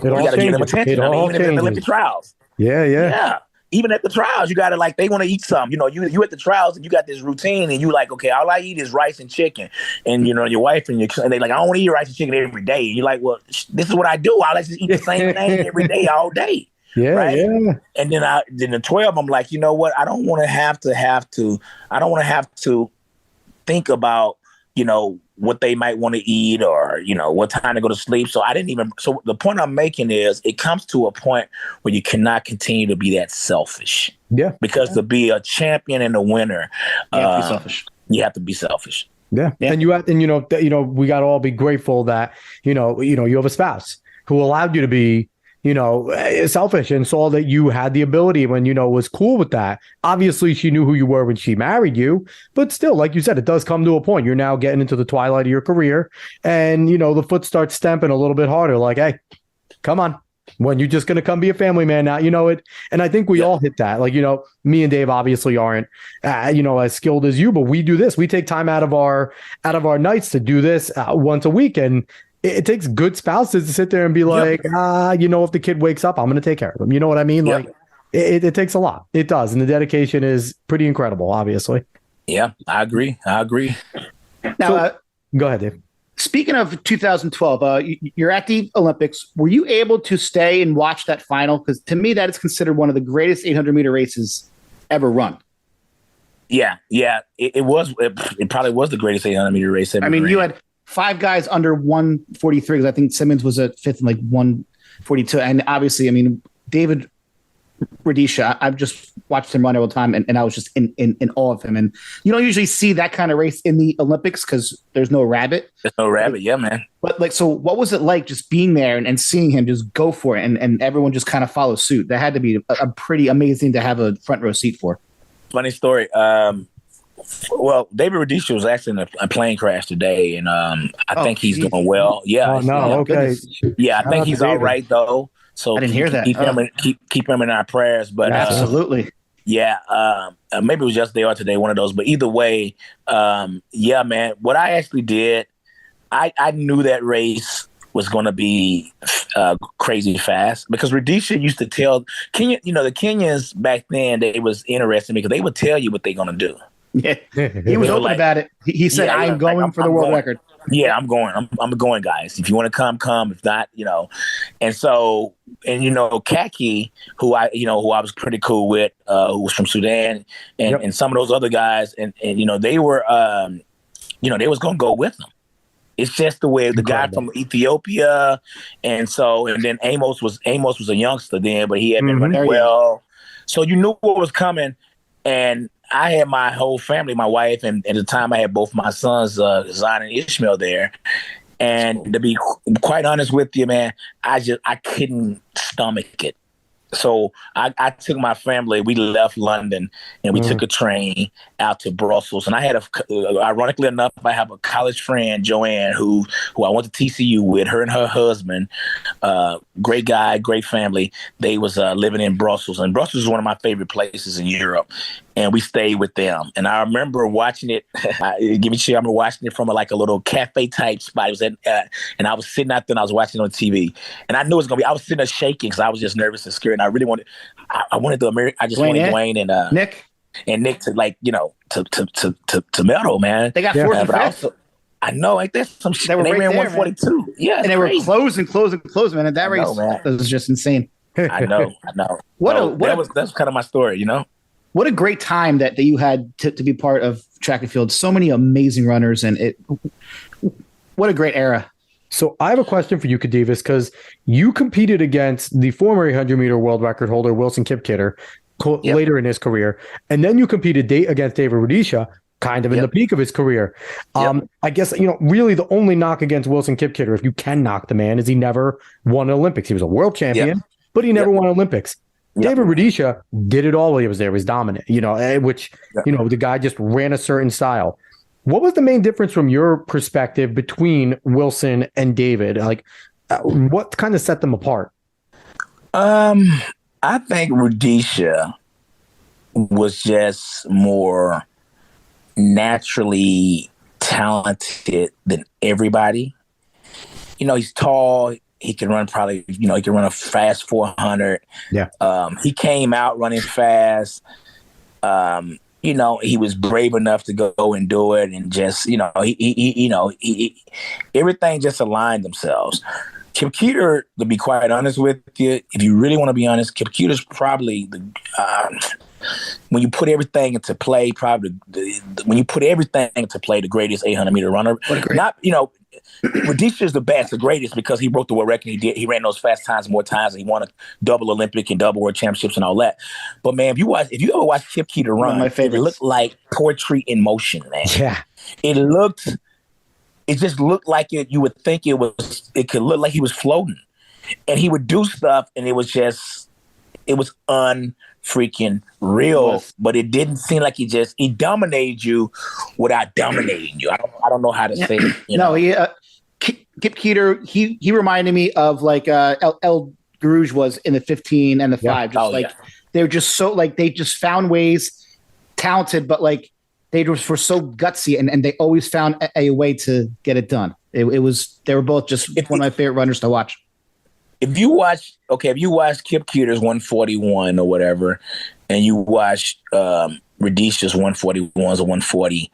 got to give them attention. I mean, even in the Olympic trials. Yeah. Even at the trials, you got to they want to eat something. You at the trials and you got this routine and you like, okay, all I eat is rice and chicken. And, your wife and they like, I don't want to eat rice and chicken every day. And you're like, well, this is what I do. I like to eat the same thing every day, all day. Yeah. Right. Yeah. And then the 12, I'm like, you know what? I don't want to have to think about, what they might want to eat or, what time to go to sleep. So so the point I'm making is it comes to a point where you cannot continue to be that selfish. Yeah. Because to be a champion and a winner, you have to be selfish. You have to be selfish. Yeah. And we got to all be grateful that, you have a spouse who allowed you to be, selfish and saw that you had the ability when, was cool with that. Obviously, she knew who you were when she married you, but still, like you said, it does come to a point. You're now getting into the twilight of your career and, the foot starts stamping a little bit harder. Like, hey, come on. When you're just going to come be a family man now, it. And I think we all hit that. Like, me and Dave obviously aren't, as skilled as you, but we do this. We take time out of our nights to do this once a week. And it takes good spouses to sit there and be like, if the kid wakes up, I'm going to take care of them. You know what I mean? Yep. Like it takes a lot. It does. And the dedication is pretty incredible, obviously. Yeah, I agree. Now, go ahead, Dave. Speaking of 2012, you're at the Olympics. Were you able to stay and watch that final? Because to me, that is considered one of the greatest 800-meter races ever run. Yeah. It was. It probably was the greatest 800-meter race ever. I mean, you had 5 guys under 143 because I think Simmons was at 5th in like 142. And obviously, I mean, David Rudisha, I've just watched him run all the time and I was just in awe of him. And you don't usually see that kind of race in the Olympics because there's no rabbit. There's no rabbit, yeah, man. But so what was it like just being there and seeing him just go for it and everyone just kind of follow suit? That had to be a pretty amazing to have a front row seat for. Funny story. Well, David Rudisha was actually in a plane crash today, and I think he's doing well. Yeah. Oh, no, okay. Yeah, I think he's all right though. So I didn't hear that. Keep him in our prayers. But absolutely. Maybe it was yesterday or today, one of those. But either way, man. What I actually did, I knew that race was going to be crazy fast because Rudisha used to tell Kenya. The Kenyans back then, they was interesting because they would tell you what they're going to do. Yeah, he was open about it. He said, "I am going for the world record." Yeah, I'm going. I'm going, guys. If you want to come. If not, And so, Kaki, who I was pretty cool with, who was from Sudan, and some of those other guys, and they were, they was gonna go with them. It's just the way the guy from Ethiopia, and then Amos was a youngster then, but he had been running well, so you knew what was coming, and I had my whole family, my wife, and at the time I had both my sons, Zion and Ishmael, there. And to be quite honest with you, man, I couldn't stomach it. So I took my family. We left London and we took a train out to Brussels. And I had ironically enough, I have a college friend, Joanne, who I went to TCU with. Her and her husband, great guy, great family. They was living in Brussels, and Brussels is one of my favorite places in Europe. And we stayed with them. And I remember watching it. I remember watching it from a little cafe type spot. It was and I was sitting out there and I was watching it on TV. And I knew it was going to be, I was sitting there shaking because I was just nervous and scared. And I really wanted, I wanted Dwayne and Nick to medal, man. They got 4th and 5th. I know, like that's some shit. They were right ran there, 142. Man. Yeah, and they were closing, man. And that race was just insane. I know. That's kind of my story, What a great time that you had to be part of track and field. So many amazing runners, and what a great era. So I have a question for you, Khadevis, because you competed against the former 800-meter world record holder, Wilson Kipketer, later in his career. And then you competed against David Rudisha, kind of in the peak of his career. I guess, really the only knock against Wilson Kipketer, if you can knock the man, is he never won an Olympics. He was a world champion, but he never won Olympics. David Rudisha did it all while he was there. He was dominant, which, the guy just ran a certain style. What was the main difference from your perspective between Wilson and David? Like, what kind of set them apart? I think Rhodesia was just more naturally talented than everybody. He's tall. He can run he can run a fast 400. Yeah. He came out running fast. He was brave enough to go and do it, and just, he everything just aligned themselves. Kip Keeter, to be quite honest with you, if you really want to be honest, Kip Keeter's probably when you put everything into play, the greatest 800-meter runner. Not, Rhodesia is the best, the greatest, because he broke the world record. He ran those fast times more times, and he won a double Olympic and double world championships and all that. But man, if you ever watch Kip Keeter run, it looked like poetry in motion, man. Yeah, it just looked like it. You would think it could look like he was floating, and he would do stuff, and it was unfreaking real. But it didn't seem like he dominated you without dominating you. I don't know how to say it. Kip Keeter, he reminded me of like El Garouge was in the 15 and the 5. They were just so they just found ways, talented, but like they were so gutsy, and they always found a way to get it done. They were both just one of my favorite runners to watch. If you watch Kip Keeter's 141 or whatever, and you watch Rhodesia's 141s or 140,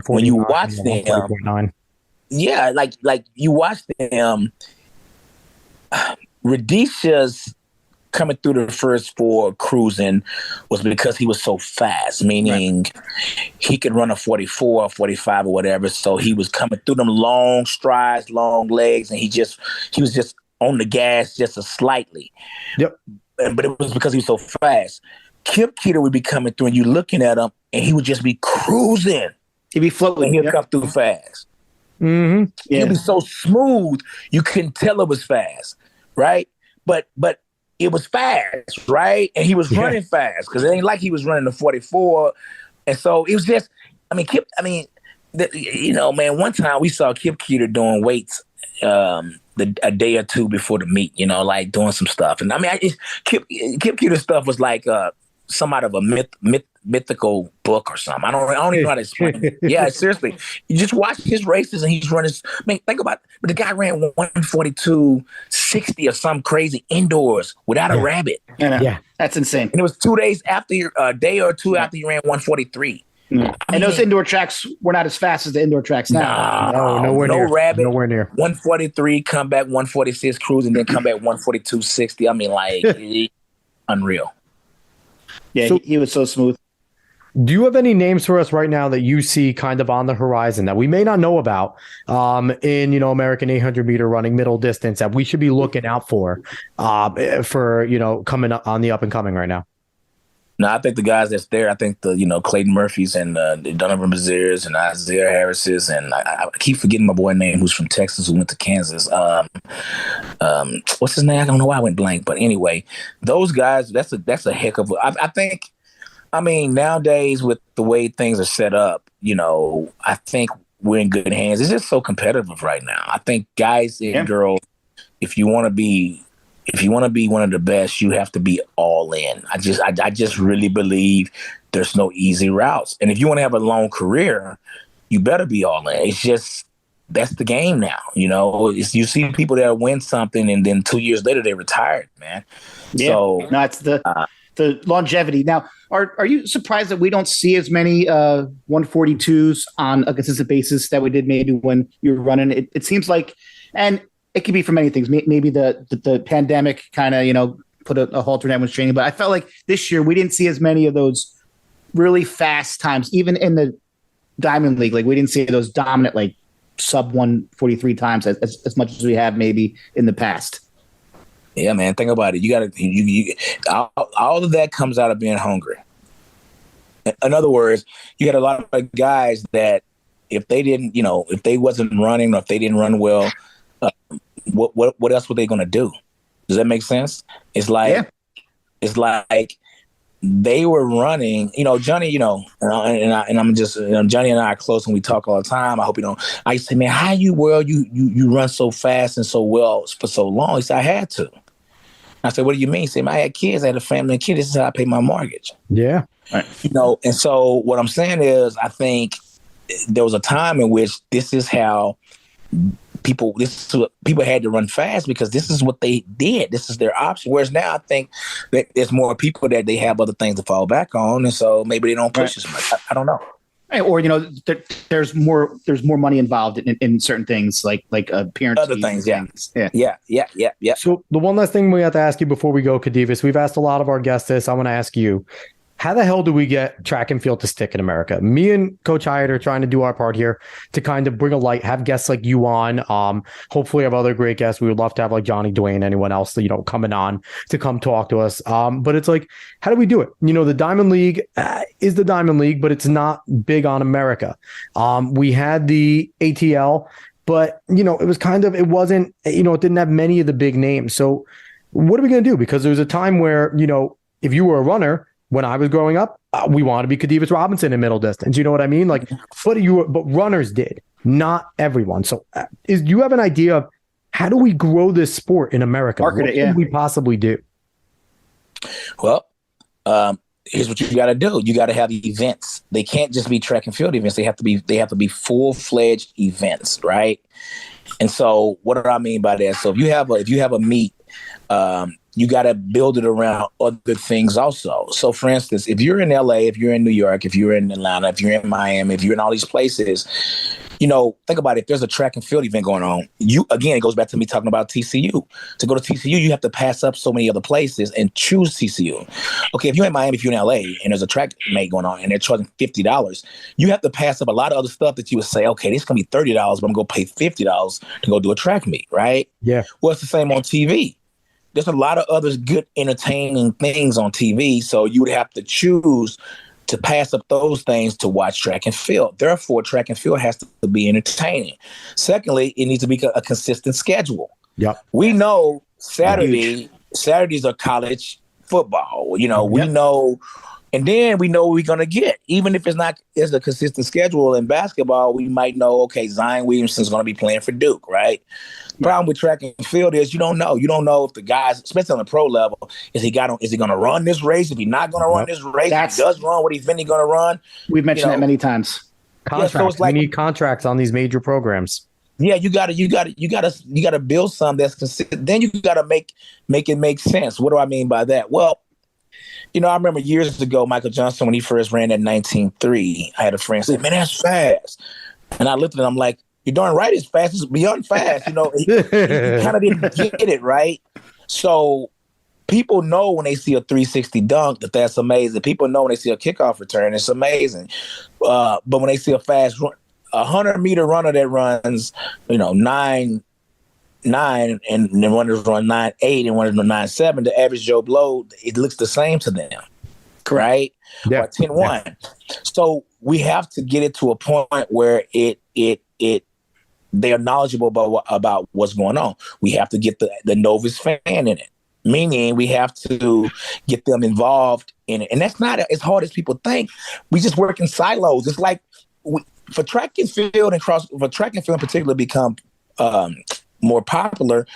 when you watch them, you watch them, Rhodesia's coming through the first 4 cruising was because he was so fast, meaning he could run a 44 or 45 or whatever. So he was coming through them long strides, long legs, and he was just on the gas just slightly. Yep. But it was because he was so fast. Kip Keeter would be coming through, and you looking at him, and he would just be cruising. He'd be floating. He'd come through fast. Mm-hmm. Yeah. He'd be so smooth, you couldn't tell it was fast, right? But it was fast, right? And he was running fast, because it ain't like he was running the 44. And so it was just, one time we saw Kip Keeter doing weights a day or two before the meet, like doing some stuff. And Kip Keeter's stuff was like some out of a mythical book or something. I don't even know how to explain it. Yeah, seriously. You just watch his races, and he's running. Think about it. But the guy ran 142.60 or something crazy indoors without a rabbit. Yeah, that's insane. And it was 2 days after a day or two after he ran 143. And those indoor tracks were not as fast as the indoor tracks now. No, nowhere near. Rabbit, nowhere near. 143, come back 146 cruise, and then come back 142.60. Unreal. Yeah, so, he was so smooth. Do you have any names for us right now that you see kind of on the horizon that we may not know about in American 800-meter running middle distance that we should be looking out for coming up on the up and coming right now? No, I think the guys that's there, I think the Clayton Murphys and the Donovan Baziers and Isaiah Harris's, and I keep forgetting my boy name who's from Texas who went to Kansas. What's his name? I don't know why I went blank, but anyway, those guys, that's a heck of I think, nowadays with the way things are set up, I think we're in good hands. It's just so competitive right now. I think guys and girls, if you want to be one of the best, you have to be all in. I just really believe there's no easy routes. And if you want to have a long career, you better be all in. It's just, that's the game now. You see people that win something and then 2 years later they retired, man. Yeah. So no, it's the longevity. Now, are you surprised that we don't see as many 142s on a consistent basis that we did maybe when you were running? It seems like, and it could be for many things. Maybe the pandemic kind of, put a halt to everyone's training. But I felt like this year we didn't see as many of those really fast times, even in the Diamond League. Like we didn't see those dominant, like sub 143 times as much as we have maybe in the past. Yeah, man. Think about it. You got to, all of that comes out of being hungry. In other words, you had a lot of guys that if they didn't, if they wasn't running or if they didn't run well, what else were they going to do? Does that make sense? It's like they were running, Johnny, I'm just, Johnny and I are close and we talk all the time. I hope you don't. I used to say, man, how you run so fast and so well for so long? He said, I had to. I said, what do you mean? He said, I had kids, I had a family and kids. This is how I pay my mortgage. Yeah. Right. And so what I'm saying is, I think there was a time in which this is how people had to run fast because this is what they did. This is their option. Whereas now I think that there's more people that they have other things to fall back on. And so maybe they don't push as much. I don't know. Right. Or, there's more money involved in certain things like appearances. Other things. Yeah. So the one last thing we have to ask you before we go, Khadevis, we've asked a lot of our guests this. I want to ask you, how the hell do we get track and field to stick in America? Me and Coach Hyatt are trying to do our part here to kind of bring a light, have guests like you on. Hopefully have other great guests. We would love to have like Johnny, Dwayne, anyone else that, coming on to come talk to us. But it's like, how do we do it? The Diamond League is the Diamond League, but it's not big on America. We had the ATL, but, it wasn't, it didn't have many of the big names. So what are we going to do? Because there was a time where, if you were a runner, when I was growing up, we wanted to be Khadevis Robinson in middle distance. You know what I mean? Like, but runners did, not everyone. So, do you have an idea of how do we grow this sport in America? What can we possibly do? Well, here's what you got to do. You got to have events. They can't just be track and field events. They have to be full-fledged events, right? And so, what do I mean by that? So, if you have a meet, you got to build it around other things also. So, for instance, if you're in LA, if you're in New York, if you're in Atlanta, if you're in Miami, if you're in all these places, think about it. If there's a track and field event going on, it goes back to me talking about TCU. To go to TCU, you have to pass up so many other places and choose TCU. Okay, if you're in Miami, if you're in LA, and there's a track meet going on, and they're charging $50, you have to pass up a lot of other stuff that you would say, okay, this is going to be $30, but I'm going to pay $50 to go do a track meet, right? Yeah. Well, it's the same on TV. There's a lot of other good entertaining things on TV, so you would have to choose to pass up those things to watch track and field. Therefore, track and field has to be entertaining. Secondly, it needs to be a consistent schedule. Yep. We know Saturdays are college football. We know, and then we know what we're going to get. Even if it's a consistent schedule in basketball, we might know, okay, Zion Williamson's going to be playing for Duke, right? Problem with track and field is you don't know. You don't know if the guys, especially on the pro level, is he going to run this race? If he's not going to run this race, if he does run, what he's going to run? We've mentioned that many times. Contracts. Yeah, so it's like, we need contracts on these major programs. Yeah, you gotta build something that's consistent. Then you gotta make it make sense. What do I mean by that? Well, I remember years ago, Michael Johnson, when he first ran that 19.3, I had a friend say, "Man, that's fast," and I looked at him like, "You're darn right, it's fast. It's beyond fast." He kind of didn't get it right. So people know when they see a 360 dunk that's amazing. People know when they see a kickoff return, it's amazing. But when they see a fast run, 100-meter runner that runs, 9.9, and then runners run 9.8 and runners run 9.7, the average Joe Blow, it looks the same to them, right? Yeah. Or 10.1. Yeah. So we have to get it to a point where they are knowledgeable about what's going on. We have to get the novice fan in it, meaning we have to get them involved in it. And that's not as hard as people think. We just work in silos. It's like for track and field in particular become more popular,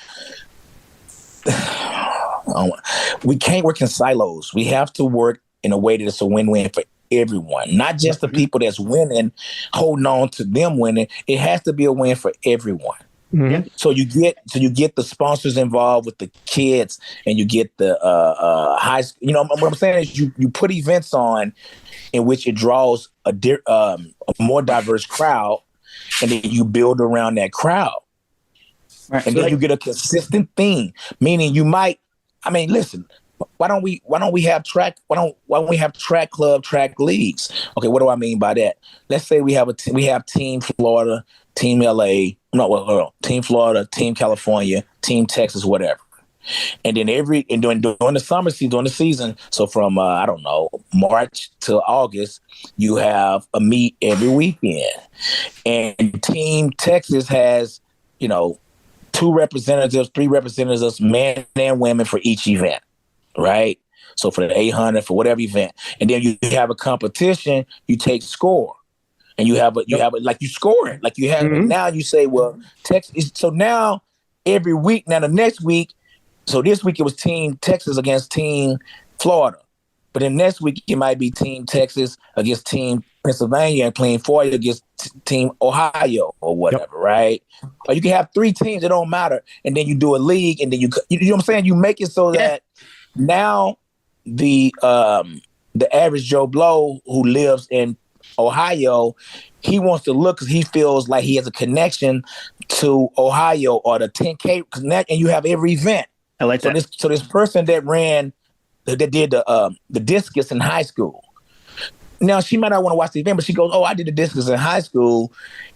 we can't work in silos. We have to work in a way that it's a win-win for everyone, not just the people that's winning, holding on to them winning. It has to be a win for everyone. Mm-hmm. So you get the sponsors involved with the kids, and you get the high school. What I'm saying is you put events on in which it draws a more diverse crowd, and then you build around that crowd. Right. And then you get a consistent theme, meaning you might. Listen. Why don't we have track club, track leagues? Okay, what do I mean by that? Let's say we have Team Florida, Team LA, Team Florida, Team California, Team Texas, whatever. And then during the season, so from March to August, you have a meet every weekend. And Team Texas has, 2 representatives, 3 representatives, men and women for each event. Right. So for the 800, for whatever event, and then you have a competition, you take score, and you have like you score it, like you have. And now you say, well, Texas. So now every week, now the next week, so this week it was Team Texas against Team Florida, but then next week it might be Team Texas against Team Pennsylvania and playing Florida against Team Ohio or whatever, right? Or you can have 3 teams, it don't matter, and then you do a league, and then you know what I'm saying? You make it so that now the average Joe Blow who lives in Ohio, he wants to look because he feels like he has a connection to Ohio or the 10K, and you have every event. I like that. So this person that did the discus in high school. Now she might not want to watch the event, but she goes, "Oh, I did the discus in high school,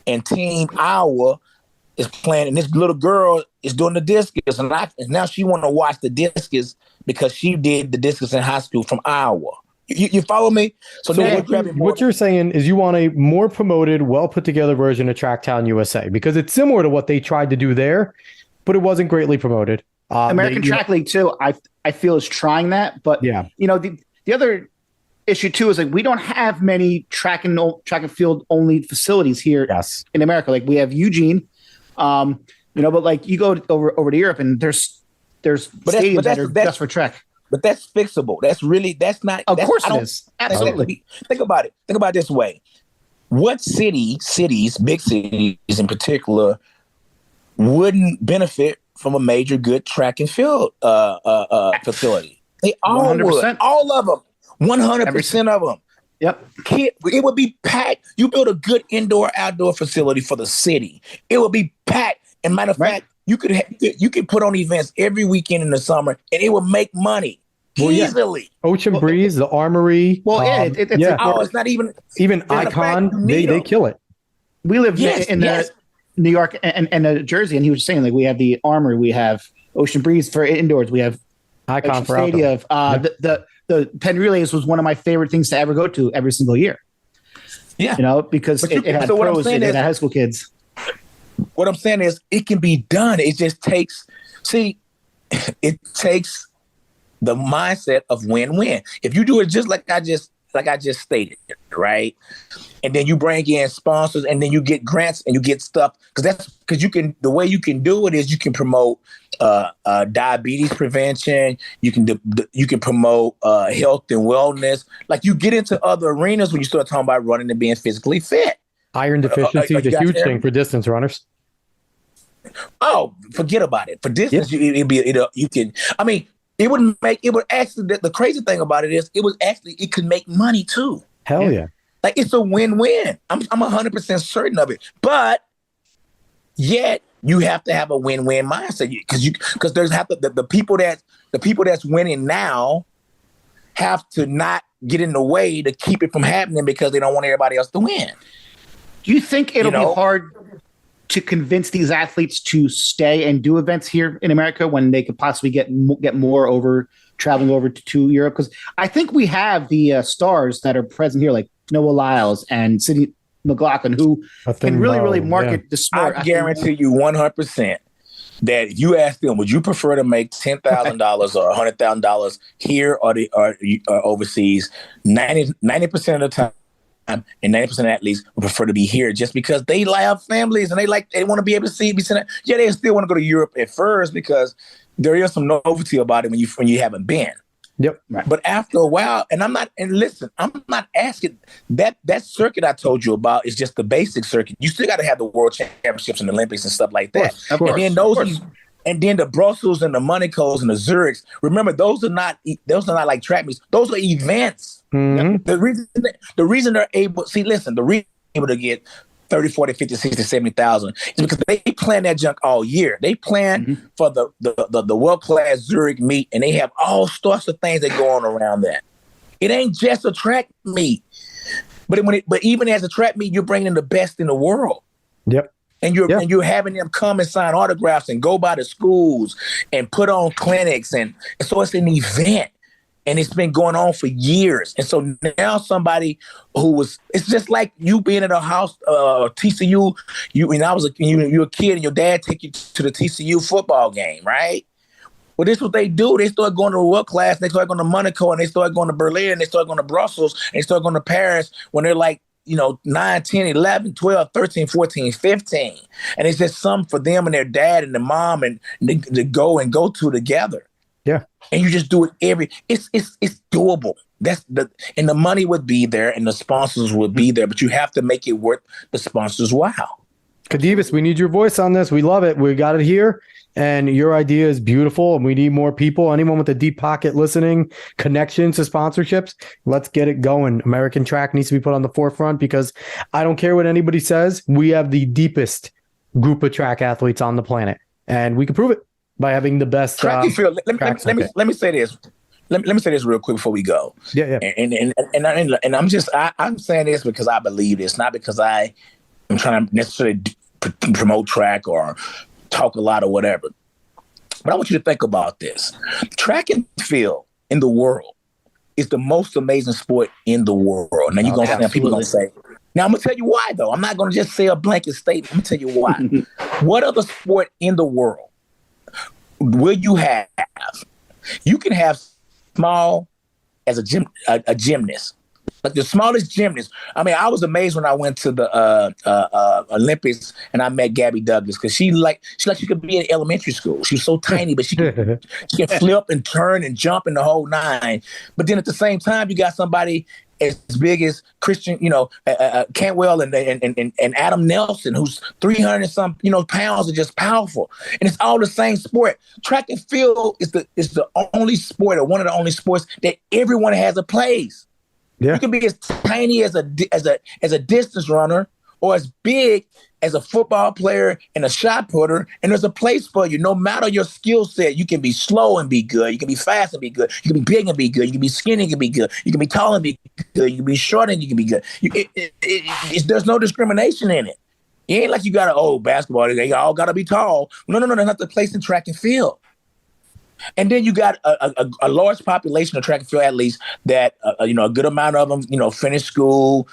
and Team Iowa is playing, and this little girl is doing the discus, and now she want to watch the discus because she did the discus in high school from Iowa." You follow me? So now what you're saying is you want a more promoted, well put together version of Tracktown USA, because it's similar to what they tried to do there, but it wasn't greatly promoted. American Track League too, I feel is trying that, but the other issue too is like we don't have many track and field only facilities here in America. Like we have Eugene, but like you go over to Europe and there's stadiums that are just for track. But that's fixable. That's not. Of course it is. Absolutely. Think about it. Think about it this way. What cities, big cities in particular, wouldn't benefit from a major good track and field facility? They all 100%. Would. All of them. 100% of them. Yep. It would be packed. You build a good indoor-outdoor facility for the city. It would be packed. And matter of fact, you could put on events every weekend in the summer, and it would make money easily. Ocean Breeze, the Armory. It's not even Icon. They kill it. We live in New York and Jersey, and he was saying like we have the Armory, we have Ocean Breeze for indoors, we have Icon for Stadium. The Penn Relays was one of my favorite things to ever go to every single year. Yeah, because it had pros, it had high school kids. What I'm saying is it can be done. It just takes, it takes the mindset of win-win. If you do it just like I just stated, right? And then you bring in sponsors and then you get grants and you get stuff because the way you can do it is you can promote diabetes prevention. You can promote health and wellness. Like you get into other arenas when you start talking about running and being physically fit. Iron deficiency is a huge thing for distance runners. Oh, forget about it. For distance, you can. I mean, it would actually. The crazy thing about it is, it could make money too. Hell yeah! Like it's a win-win. I'm 100% certain of it. But yet, you have to have a win-win mindset because there's the people that's winning now have to not get in the way to keep it from happening because they don't want everybody else to win. Do you think it'll be hard to convince these athletes to stay and do events here in America when they could possibly get more traveling over to Europe? Because I think we have the stars that are present here, like Noah Lyles and Sidney McLaughlin, who can really market the sport. I guarantee you 100% that if you ask them, would you prefer to make $10,000 or $100,000 here or overseas? 90% of the time, and 90% of athletes would prefer to be here just because they have families and they want to be able to be sent. Yeah, they still want to go to Europe at first because there is some novelty about it when you haven't been. Yep. Right. But after a while, I'm not asking that circuit I told you about is just the basic circuit. You still got to have the world championships and Olympics and stuff like that. Of course. And then the Brussels and the Monaco's and the Zurichs. Remember, those are not like track meets. Those are events. Mm-hmm. The reason they're able, the reason they're able to get 30, 40, 50, 60, 70,000 is because they plan that junk all year. They plan for the world-class Zurich meet, and they have all sorts of things that go on around that. It ain't just a track meet. But even as a track meet, you're bringing in the best in the world. Yep. And you're having them come and sign autographs and go by the schools and put on clinics. And so it's an event. And it's been going on for years. And so now somebody it's just like you being at a house, TCU, you were a kid and your dad take you to the TCU football game, right? Well, this is what they do. They start going to world class. They start going to Monaco, and they start going to Berlin. They start going to Brussels. And they start going to Paris when they're like, 9, 10, 11, 12, 13, 14, 15. And it's just something for them and their dad and the mom and to go to together. Yeah. And you just do it it's doable. And the money would be there and the sponsors would be there, but you have to make it worth the sponsors' while. Khadevis, we need your voice on this. We love it. We got it here. And your idea is beautiful, and we need more people. Anyone with a deep pocket listening, connections to sponsorships, let's get it going. American track needs to be put on the forefront because I don't care what anybody says. We have the deepest group of track athletes on the planet, and we can prove it by having the best track and field. Let me say this. Let me say this real quick before we go. Yeah. And I'm saying this because I believe this, not because I'm trying to necessarily promote track or talk a lot or whatever. But I want you to think about this. Track and field in the world is the most amazing sport in the world. Now you're going to have people going to say, now I'm going to tell you why, though. I'm not going to just say a blanket statement. I'm going to tell you why. What other sport in the world will you have? You can have small as a gymnast. Like the smallest gymnast. I mean, I was amazed when I went to the Olympics and I met Gabby Douglas because she could be in elementary school. She was so tiny, but she can flip and turn and jump in the whole nine. But then at the same time, you got somebody as big as Christian, Cantwell and Adam Nelson, who's 300 and some pounds, are just powerful. And it's all the same sport. Track and field is the only sport, or one of the only sports, that everyone has a place. Yeah. You can be as tiny as a distance runner or as big as a football player and a shot putter, and there's a place for you. No matter your skill set, you can be slow and be good. You can be fast and be good. You can be big and be good. You can be skinny and be good. You can be tall and be good. You can be short and you can be good. There's no discrimination in it. It ain't like you got basketball. They all got to be tall. No. That's not the place in track and field. And then you got a large population of track and field athletes that, a good amount of them, finish school.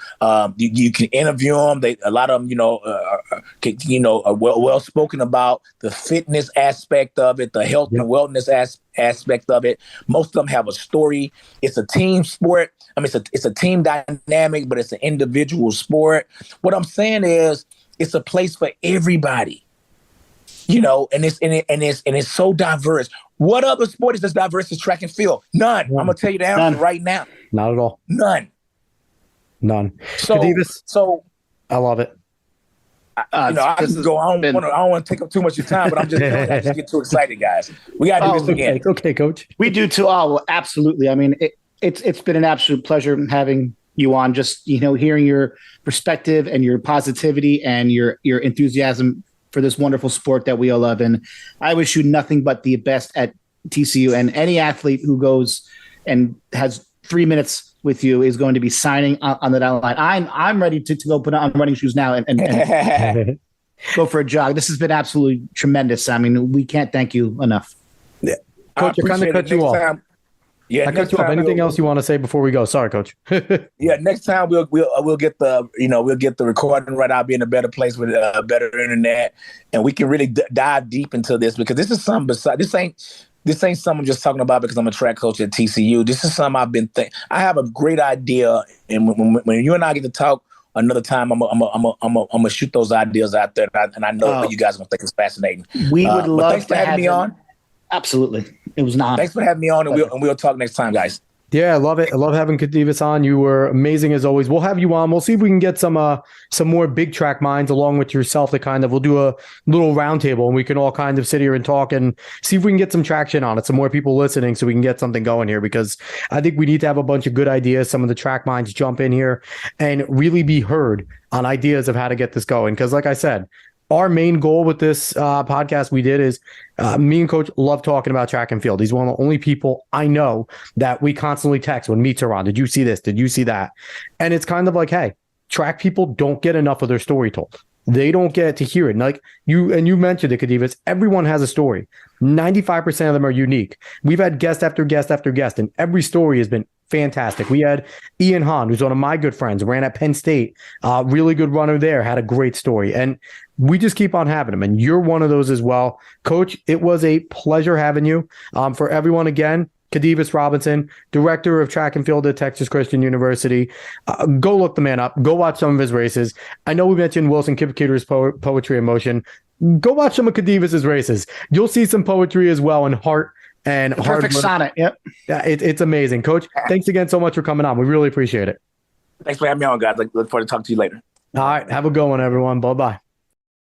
You can interview them. A lot of them, are well spoken about the fitness aspect of it, the health and wellness aspect of it. Most of them have a story. It's a team sport. I mean, it's a team dynamic, but it's an individual sport. What I'm saying is, it's a place for everybody. And it's so diverse. What other sport is as diverse as track and field? None. I'm gonna tell you the answer right now. Not at all. None. So, Khadevis, I love it. I can go. I don't want to take up too much of your time, but I'm just get too excited, guys. We got to do this again. Okay, Coach. We do too. Oh, absolutely. I mean, it's been an absolute pleasure having you on. Just hearing your perspective and your positivity and your enthusiasm for this wonderful sport that we all love. And I wish you nothing but the best at TCU, and any athlete who goes and has 3 minutes with you is going to be signing on the dotted line. I'm ready to go put on running shoes now and go for a jog. This has been absolutely tremendous. I mean, we can't thank you enough. Yeah. Coach, I kind of cut you off. Yeah, I cut you off. Anything else you want to say before we go? Sorry, Coach. Yeah, next time we'll get the recording right. I'll be in a better place with better internet, and we can really dive deep into this, because this is something beside this ain't something I'm just talking about because I'm a track coach at TCU. This is something I've been I have a great idea, and when you and I get to talk another time, I'm gonna shoot those ideas out there, and I know you guys are gonna think it's fascinating. We would love thanks for having me on. Absolutely. It was not. Thanks for having me on, and we'll talk next time, guys. Yeah, I love it. I love having Khadevis on. You were amazing as always. We'll have you on. We'll see if we can get some more big track minds along with yourself we'll do a little roundtable, and we can all kind of sit here and talk and see if we can get some traction on it, some more people listening, so we can get something going here, because I think we need to have a bunch of good ideas. Some of the track minds jump in here and really be heard on ideas of how to get this going. Because like I said, our main goal with this podcast we did is me and Coach love talking about track and field. He's one of the only people I know that we constantly text when meets are on. Did you see this? Did you see that? And it's kind of like, hey, track people don't get enough of their story told. They don't get to hear it. And like you mentioned it, Khadevis, everyone has a story. 95% of them are unique. We've had guest after guest after guest, and every story has been fantastic. We had Ian Hahn, who's one of my good friends, ran at Penn State, really good runner there, had a great story. And we just keep on having them. And you're one of those as well. Coach, it was a pleasure having you. For everyone, again, Khadevis Robinson, director of track and field at Texas Christian University. Go look the man up. Go watch some of his races. I know we mentioned Wilson Kipketer's Poetry in Motion. Go watch some of Khadevis's races. You'll see some poetry as well and heart and hard perfect work. sonnet. Yep. Yeah, it's amazing. Coach, thanks again so much for coming on. We really appreciate it. Thanks for having me on, guys. Look forward to talking to you later. All right. Have a good one, everyone. Bye-bye.